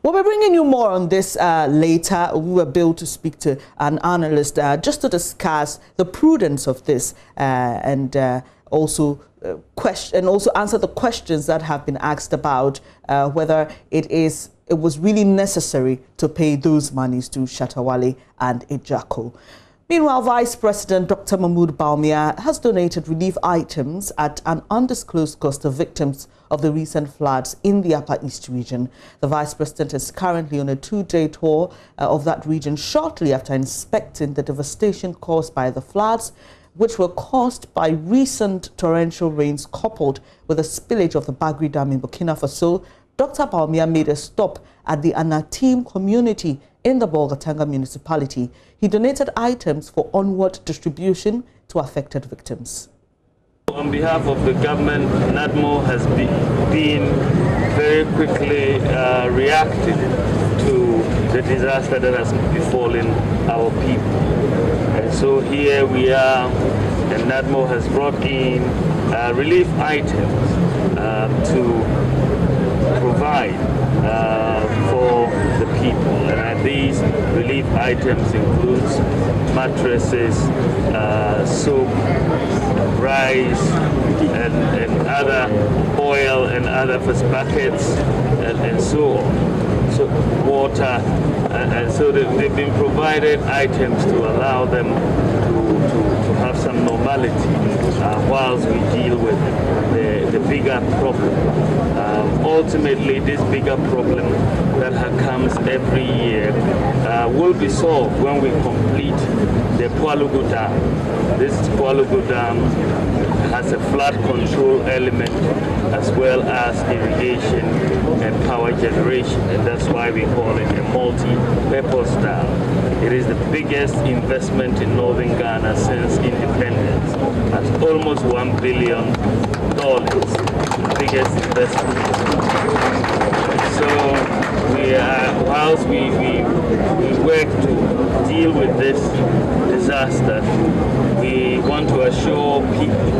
We'll be bringing you more on this later. We were able to speak to an analyst just to discuss the prudence of this and also answer the questions that have been asked about whether it was really necessary to pay those monies to Shatawale and Ejako. Meanwhile, Vice President Dr. Mahmood Bawumia has donated relief items at an undisclosed cost to victims of the recent floods in the Upper East region. The Vice President is currently on a 2-day tour of that region shortly after inspecting the devastation caused by the floods, which were caused by recent torrential rains coupled with the spillage of the Bagre Dam in Burkina Faso. Dr. Bawumia made a stop at the Anatim community in the Bolgatanga municipality. He donated items for onward distribution to affected victims. On behalf of the government, NADMO has been very quickly reacting to the disaster that has befallen our people. And so here we are, and NADMO has brought in relief items to provide for the people. And these relief items includes mattresses, soap, rice, and other oil and other buckets and so on. So water, and so they've been provided items to allow them to have some normality whilst we deal with the bigger problem. Ultimately, this bigger problem that comes every year will be solved when we complete the Pualugu Dam. This Pualugu Dam has a flood control element as well as irrigation and power generation, and that's why we call it a multi-purpose dam. It is the biggest investment in northern Ghana since independence. That's almost $1 billion, the biggest investment. So whilst we work to deal with this disaster, we want to assure people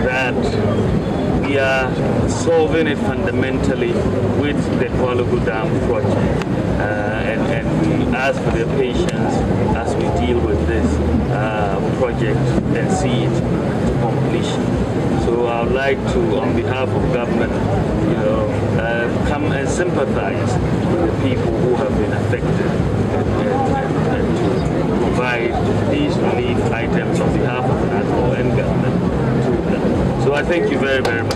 that we are solving it fundamentally with the Pualugu Dam project. And we ask for their patience as we deal with this project and see it to completion. So I would like to, on behalf of government, come and sympathize with the people who have been affected and to provide these relief items on behalf of NADMO and government to them. So I thank you very, very much.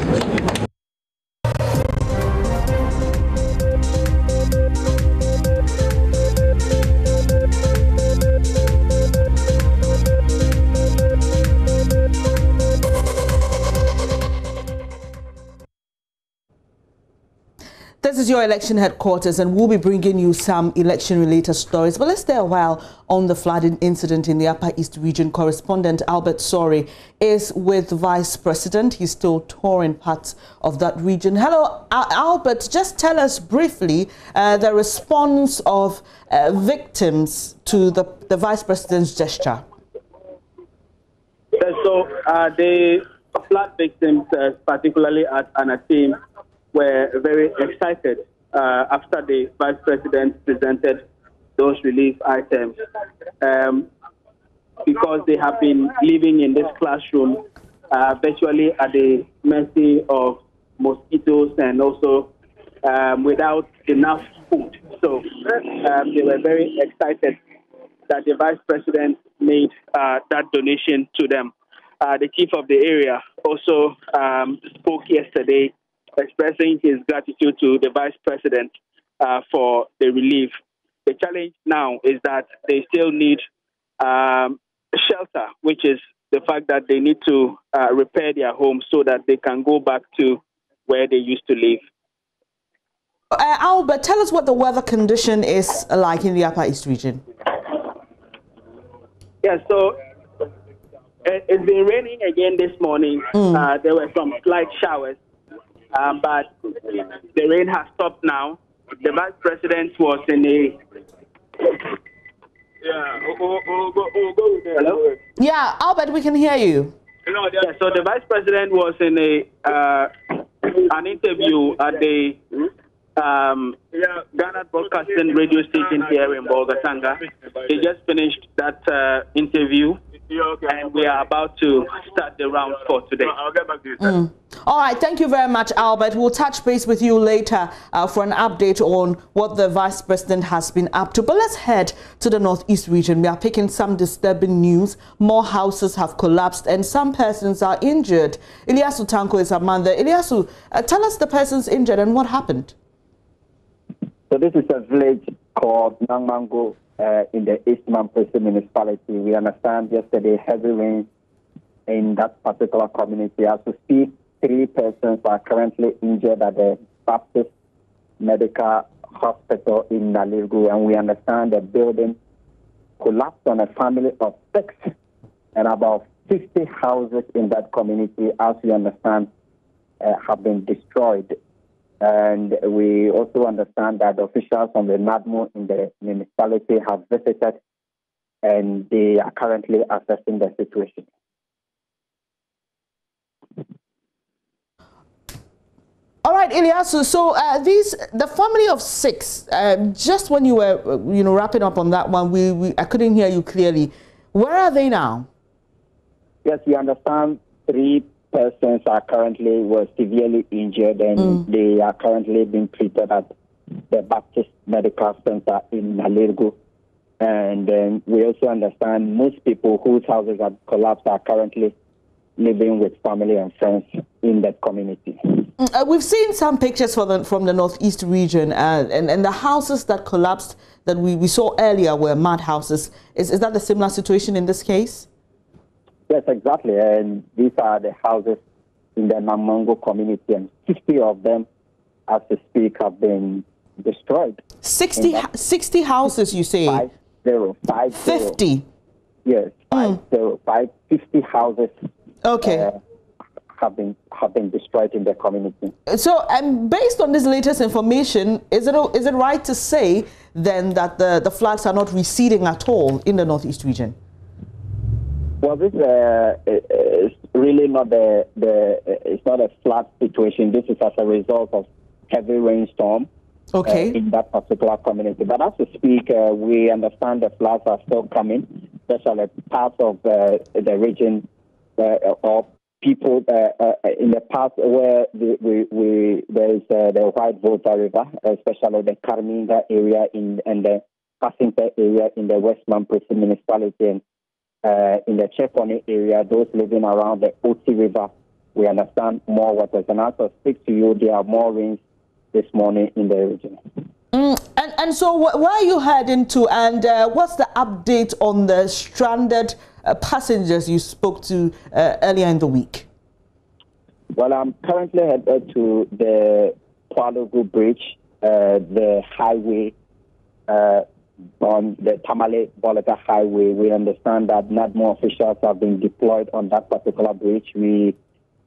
This is your election headquarters, and we'll be bringing you some election-related stories. But let's stay a while on the flooding incident in the Upper East region. Correspondent Albert Sori is with the Vice President. He's still touring parts of that region. Hello, Albert. Just tell us briefly the response of victims to the Vice President's gesture. So the flood victims, particularly at Anatim, were very excited after the Vice President presented those relief items because they have been living in this classroom virtually at the mercy of mosquitoes and also without enough food. So they were very excited that the Vice President made that donation to them. The chief of the area also spoke yesterday, expressing his gratitude to the Vice President for the relief. The challenge now is that they still need shelter, which is the fact that they need to repair their homes so that they can go back to where they used to live. Albert, tell us what the weather condition is like in the Upper East region. Yeah, so it's been raining again this morning. There were some slight showers. But the rain has stopped now. The Vice President was in a... Hello? Yeah, Albert, we can hear you. Yeah, so the Vice President was in an interview at the Ghana Broadcasting Radio Station here in Bolgatanga. They just finished that interview, and we are about to start the round for today. I'll get back to you. All right, thank you very much, Albert. We'll touch base with you later for an update on what the Vice President has been up to. But let's head to the Northeast region. We are picking some disturbing news. More houses have collapsed and some persons are injured. Ilyasu Tanko is among there. Ilyasu, tell us the persons injured and what happened. So this is a village called Nangmango in the East Mamprese municipality. We understand yesterday heavy rain in that particular community. As we speak, 3 persons are currently injured at the Baptist Medical Hospital in Nalirgu, and we understand the building collapsed on a family of 6 and about 50 houses in that community, as we understand, have been destroyed. And we also understand that officials from the NADMO in the municipality have visited and they are currently assessing the situation. All right, Ilyasu, so the family of 6, just when you were wrapping up on that one, I couldn't hear you clearly. Where are they now? Yes, we understand 3 persons are currently severely injured and they are currently being treated at the Baptist Medical Center in Nalirgu. And then we also understand most people whose houses have collapsed are currently living with family and friends in that community. We've seen some pictures from the Northeast region and the houses that collapsed that we saw earlier were mud houses. Is that the similar situation in this case? Yes, exactly. And these are the houses in the Namango community, and 50 of them, as we speak, have been destroyed. 60 houses, you say? 50. Yes, 50 houses. Okay. Have been destroyed in the community. So, based on this latest information, is it right to say then that the floods are not receding at all in the Northeast region? Well, this is really not it's not a flood situation. This is as a result of heavy rainstorm in that particular community. But as we speak, we understand the floods are still coming, especially parts of the region or people in the past where there is the White Volta River, especially the Karminga area and the Pasinta area in the West Mamprese municipality. And in the Cheponi area, those living around the Oti River, we understand more waters. And as I speak to you, there are more rains this morning in the region. And so where are you heading to, and what's the update on the stranded passengers you spoke to earlier in the week? Well, I'm currently headed to the Kwalugu Bridge, the highway, on the Tamale-Boleta Highway. We understand that NADMO officials have been deployed on that particular bridge. We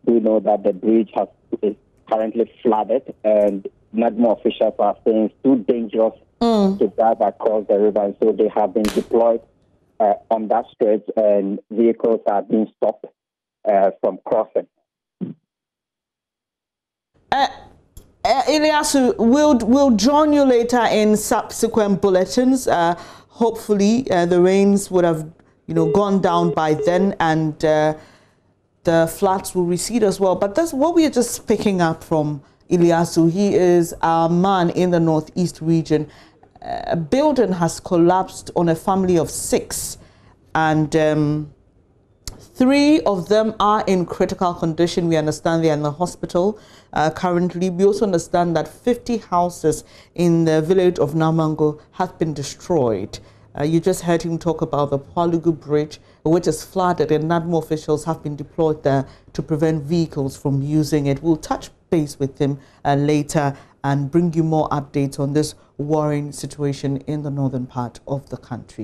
do know that the bridge is currently flooded, and NADMO officials are saying it's too dangerous to drive across the river, and so they have been deployed on that stretch, and vehicles are being stopped from crossing. Ilyasu, we'll join you later in subsequent bulletins. Hopefully, the rains would have, gone down by then, and the floods will recede as well. But that's what we are just picking up from Ilyasu. He is our man in the Northeast region. A building has collapsed on a family of 6, and 3 of them are in critical condition. We understand they are in the hospital currently. We also understand that 50 houses in the village of Namango have been destroyed. You just heard him talk about the Kwalugu Bridge, which is flooded, and NADMO officials have been deployed there to prevent vehicles from using it. We'll touch base with him later and bring you more updates on this worrying situation in the northern part of the country.